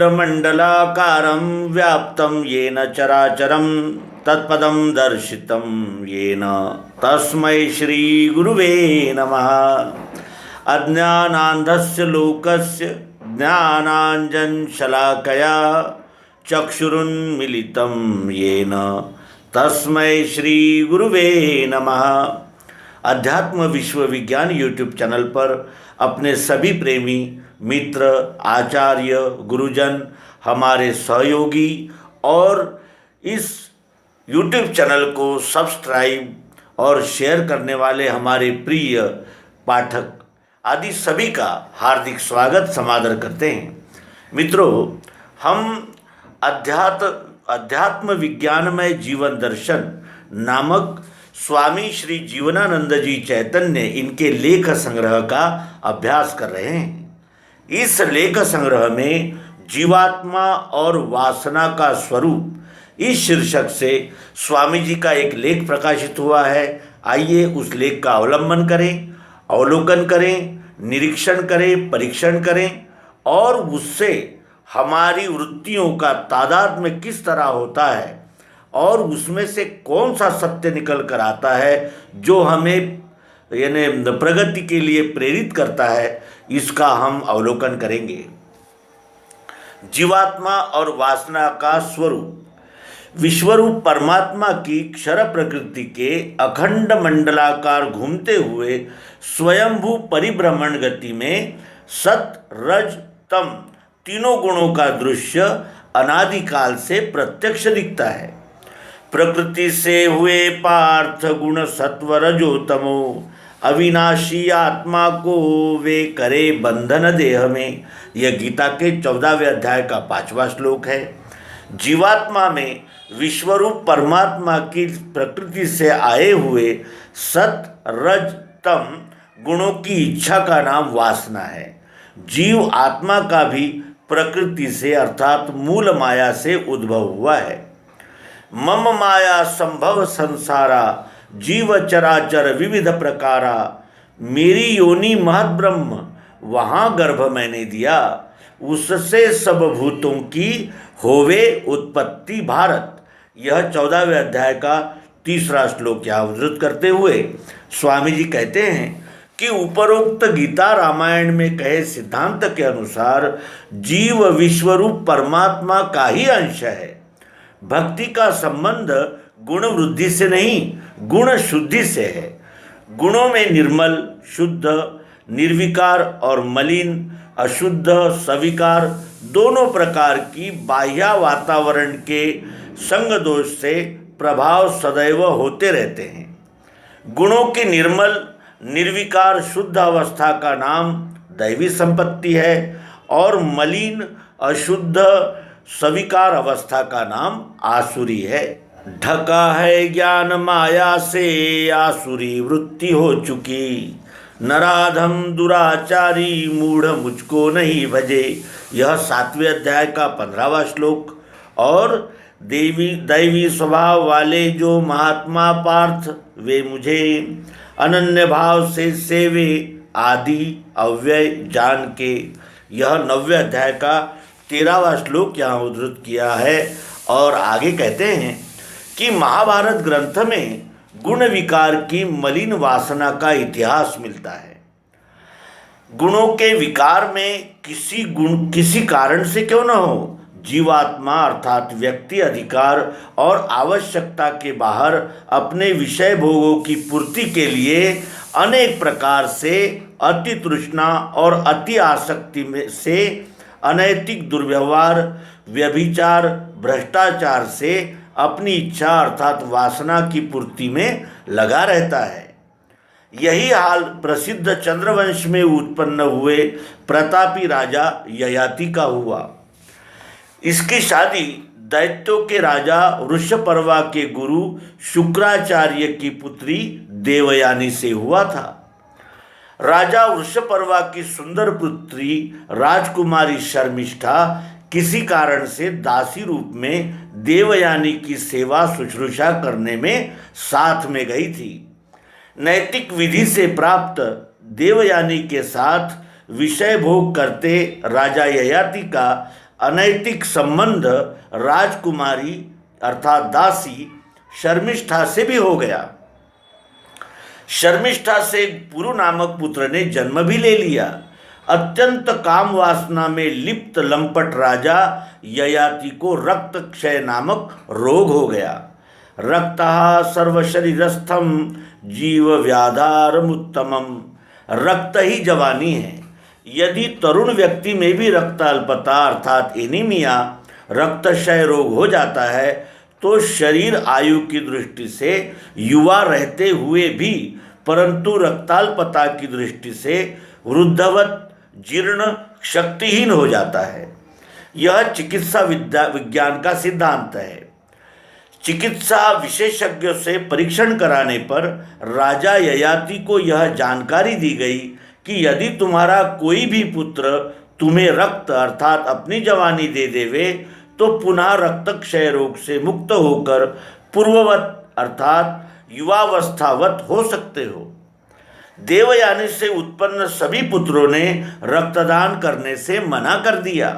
अखंडमंडलाकारं व्याप्तं येन चराचरं तत्पदं दर्शितं येन तस्मै श्री गुरुवे नमः। अज्ञानान्धस्य लोकस्य ज्ञानाञ्जनशलाकया चक्षुरुन्मीलितं येन तस्मै श्री गुरुवे नमः। अध्यात्म विश्व विज्ञान यूट्यूब चैनल पर अपने सभी प्रेमी मित्र, आचार्य, गुरुजन, हमारे सहयोगी और इस यूट्यूब चैनल को सब्सक्राइब और शेयर करने वाले हमारे प्रिय पाठक आदि सभी का हार्दिक स्वागत समादर करते हैं। मित्रों, हम अध्यात्म विज्ञानमय जीवन दर्शन नामक स्वामी श्री जीवनानंद जी चैतन्य इनके लेख संग्रह का अभ्यास कर रहे हैं। इस लेख संग्रह में जीवात्मा और वासना का स्वरूप इस शीर्षक से स्वामी जी का एक लेख प्रकाशित हुआ है। आइए उस लेख का अवलंबन करें, अवलोकन करें, निरीक्षण करें, परीक्षण करें और उससे हमारी वृत्तियों का तादात्म्य किस तरह होता है और उसमें से कौन सा सत्य निकल कर आता है जो हमें यानी प्रगति के लिए प्रेरित करता है, इसका हम अवलोकन करेंगे। जीवात्मा और वासना का स्वरूप। विश्वरूप परमात्मा की क्षर प्रकृति के अखंड मंडलाकार घूमते हुए स्वयंभू परिभ्रमण गति में सत रज तम तीनों गुणों का दृश्य अनादिकाल से प्रत्यक्ष दिखता है। प्रकृति से हुए पार्थ गुण सत्व रजो तमो अविनाशी आत्मा को वे करे बंधन देह में। यह गीता के 14वें अध्याय का 5वां श्लोक है। जीवात्मा में विश्वरूप परमात्मा की प्रकृति से आए हुए सत रज तम गुणों की इच्छा का नाम वासना है। जीव आत्मा का भी प्रकृति से अर्थात मूल माया से उद्भव हुआ है। मम माया संभव संसारा जीव चराचर विविध प्रकारा। मेरी योनि महत ब्रह्म वहाँ गर्भ मैंने दिया, उससे सब भूतों की होवे उत्पत्ति भारत। यह 14वें अध्याय का 3रा श्लोक यहाँ उद्धृत करते हुए स्वामी जी कहते हैं कि उपरोक्त गीता रामायण में कहे सिद्धांत के अनुसार जीव विश्वरूप परमात्मा का ही अंश है। भक्ति का संबंध गुण वृद्धि से नहीं, गुण शुद्धि से है। गुणों में निर्मल, शुद्ध, निर्विकार और मलिन, अशुद्ध, सविकार दोनों प्रकार की बाह्य वातावरण के संग दोष से प्रभाव सदैव होते रहते हैं। गुणों की निर्मल, निर्विकार, शुद्ध अवस्था का नाम दैवी संपत्ति है और मलिन, अशुद्ध, सविकार अवस्था का नाम आसुरी है। ढका है ज्ञान माया से आसुरी वृत्ति हो चुकी, नराधम दुराचारी मूढ़ मुझको नहीं भजे। यह 7वें अध्याय का 15वां श्लोक। और दैवी स्वभाव वाले जो महात्मा पार्थ वे मुझे अनन्य भाव से सेवे आदि अव्यय जान के। यह 9वें अध्याय का 13वां श्लोक यहाँ उद्धृत किया है। और आगे कहते हैं कि महाभारत ग्रंथ में गुण विकार की मलिन वासना का इतिहास मिलता है। गुणों के विकार में किसी कारण से क्यों न हो, जीवात्मा अर्थात व्यक्ति अधिकार और आवश्यकता के बाहर अपने विषय भोगों की पूर्ति के लिए अनेक प्रकार से अति तृष्णा और अति आसक्ति में से अनैतिक दुर्व्यवहार, व्यभिचार, भ्रष्टाचार से अपनी इच्छा अर्थात वासना की पूर्ति में लगा रहता है। यही हाल प्रसिद्ध चंद्रवंश में उत्पन्न हुए प्रतापी राजा ययाति का हुआ। इसकी शादी दैत्यों के राजा वृषपर्वा के गुरु शुक्राचार्य की पुत्री देवयानी से हुआ था। राजा वृषपर्वा की सुंदर पुत्री राजकुमारी शर्मिष्ठा किसी कारण से दासी रूप में देवयानी की सेवा शुश्रूषा करने में साथ में गई थी। नैतिक विधि से प्राप्त देवयानी के साथ विषय भोग करते राजा ययाति का अनैतिक संबंध राजकुमारी अर्थात दासी शर्मिष्ठा से भी हो गया। शर्मिष्ठा से पुरु नामक पुत्र ने जन्म भी ले लिया। अत्यंत काम वासना में लिप्त लंपट राजा ययाति को रक्त क्षय नामक रोग हो गया। रक्तः सर्वशरीरस्थम जीव व्याधारमुत्तमम। रक्त ही जवानी है। यदि तरुण व्यक्ति में भी रक्त अल्पता अर्थात एनीमिया रक्तक्षय रोग हो जाता है तो शरीर आयु की दृष्टि से युवा रहते हुए भी परंतु रक्ताल्पता की दृष्टि से वृद्धवत जीर्ण शक्तिहीन हो जाता है। यह चिकित्सा विज्ञान का सिद्धांत है। चिकित्सा विशेषज्ञों से परीक्षण कराने पर राजा ययाति को यह जानकारी दी गई कि यदि तुम्हारा कोई भी पुत्र तुम्हें रक्त अर्थात अपनी जवानी दे देवे तो पुनः रक्त क्षय रोग से मुक्त होकर पूर्ववत अर्थात युवावस्थावत हो सकते हो। देवयानी से उत्पन्न सभी पुत्रों ने रक्तदान करने से मना कर दिया।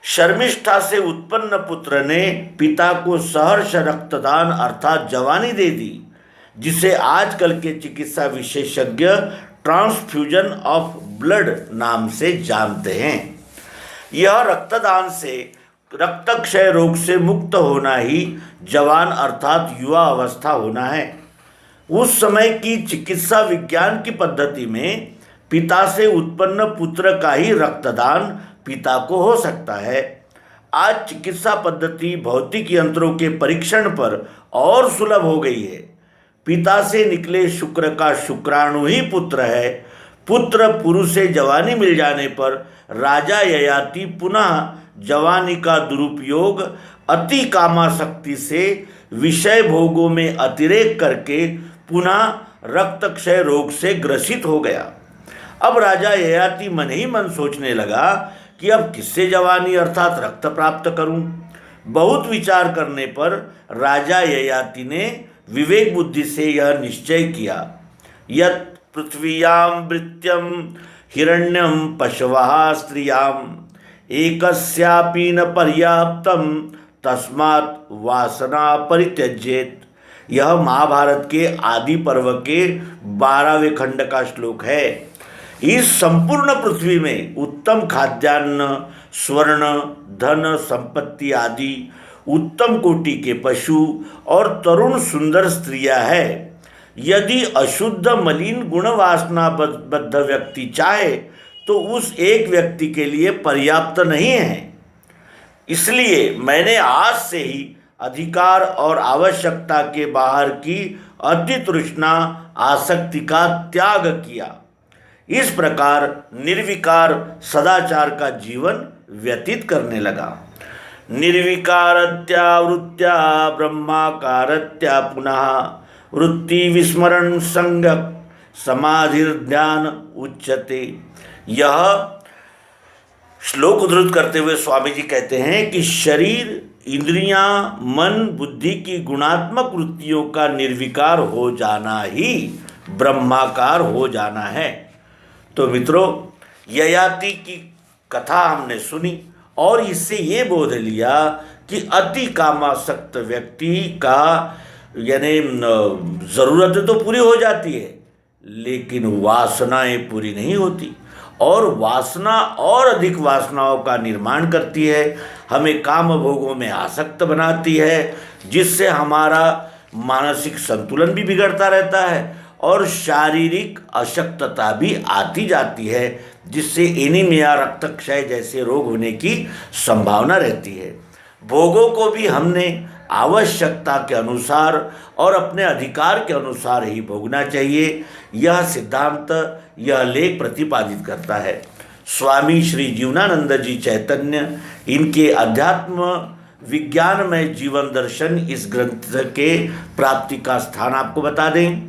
शर्मिष्ठा से उत्पन्न पुत्र ने पिता को सहर्ष रक्तदान अर्थात जवानी दे दी, जिसे आजकल के चिकित्सा विशेषज्ञ ट्रांसफ्यूजन ऑफ ब्लड नाम से जानते हैं। यह रक्तदान से रक्तक्षय रोग से मुक्त होना ही जवान अर्थात युवा अवस्था होना है। उस समय की चिकित्सा विज्ञान की पद्धति में पिता से उत्पन्न पुत्र का ही रक्तदान पिता को हो सकता है। आज चिकित्सा पद्धति भौतिक यंत्रों के परीक्षण पर और सुलभ हो गई है। पिता से निकले शुक्र का शुक्राणु ही पुत्र है। पुत्र पुरुष से जवानी मिल जाने पर राजा ययाति पुनः जवानी का दुरुपयोग अति कामासक्ति से विषय भोगों में अतिरेक करके पुनः रक्तक्षय रोग से ग्रसित हो गया। अब राजा ययाति मन ही मन सोचने लगा कि अब किससे जवानी अर्थात रक्त प्राप्त करूं। बहुत विचार करने पर राजा ययाति ने विवेक बुद्धि से यह निश्चय किया, यत् पृथ्व्यां वृत्यं हिरण्यं पशवः स्त्रियाम् एकस्यापि न पर्याप्तं तस्मात् वासना परित्यज्येत। यह महाभारत के आदि पर्व के 12वें खंड का श्लोक है। इस संपूर्ण पृथ्वी में उत्तम खाद्यान्न, स्वर्ण, धन, संपत्ति आदि उत्तम कोटि के पशु और तरुण सुंदर स्त्रियां हैं। यदि अशुद्ध मलिन गुण वासना बद्ध व्यक्ति चाहे तो उस एक व्यक्ति के लिए पर्याप्त नहीं है। इसलिए मैंने आज से ही अधिकार और आवश्यकता के बाहर की अति तृष्णा आसक्ति का त्याग किया। इस प्रकार निर्विकार सदाचार का जीवन व्यतीत करने लगा। निर्विकारत्या वृत्त्या ब्रह्माकारत्या पुनः वृत्ति विस्मरण संज्ञक समाधिर्ध्यान उच्यते। यह श्लोक उद्धृत करते हुए स्वामी जी कहते हैं कि शरीर, इंद्रियां, मन, बुद्धि की गुणात्मक वृत्तियों का निर्विकार हो जाना ही ब्रह्माकार हो जाना है। तो मित्रों, ययाति की कथा हमने सुनी और इससे ये बोध लिया कि अति कामासक्त व्यक्ति का यानी ज़रूरतें तो पूरी हो जाती है लेकिन वासनाएं पूरी नहीं होती, और वासना और अधिक वासनाओं का निर्माण करती है, हमें काम भोगों में आसक्त बनाती है, जिससे हमारा मानसिक संतुलन भी बिगड़ता रहता है और शारीरिक अशक्तता भी आती जाती है, जिससे एनीमिया, रक्तक्षय जैसे रोग होने की संभावना रहती है। भोगों को भी हमने आवश्यकता के अनुसार और अपने अधिकार के अनुसार ही भोगना चाहिए, यह सिद्धांत यह लेख प्रतिपादित करता है। स्वामी श्री जीवनानंद जी चैतन्य इनके अध्यात्म विज्ञान में जीवन दर्शन इस ग्रंथ के प्राप्ति का स्थान आपको बता दें।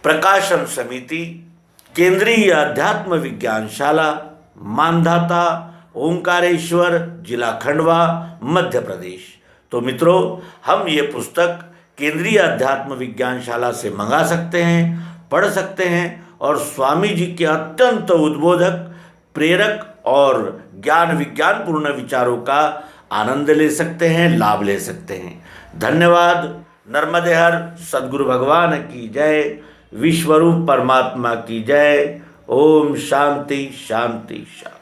प्रकाशन समिति, केंद्रीय अध्यात्म विज्ञानशाला, मानधाता, ओंकारेश्वर, जिला खंडवा, मध्य प्रदेश। तो मित्रों, हम ये पुस्तक केंद्रीय अध्यात्म विज्ञानशाला से मंगा सकते हैं, पढ़ सकते हैं और स्वामी जी के अत्यंत उद्बोधक, प्रेरक और ज्ञान विज्ञान पूर्ण विचारों का आनंद ले सकते हैं, लाभ ले सकते हैं। धन्यवाद। नर्मदे हर सद्गुरु भगवान की जय। विश्वरूप परमात्मा की जय। ओम शांति शांति शांति।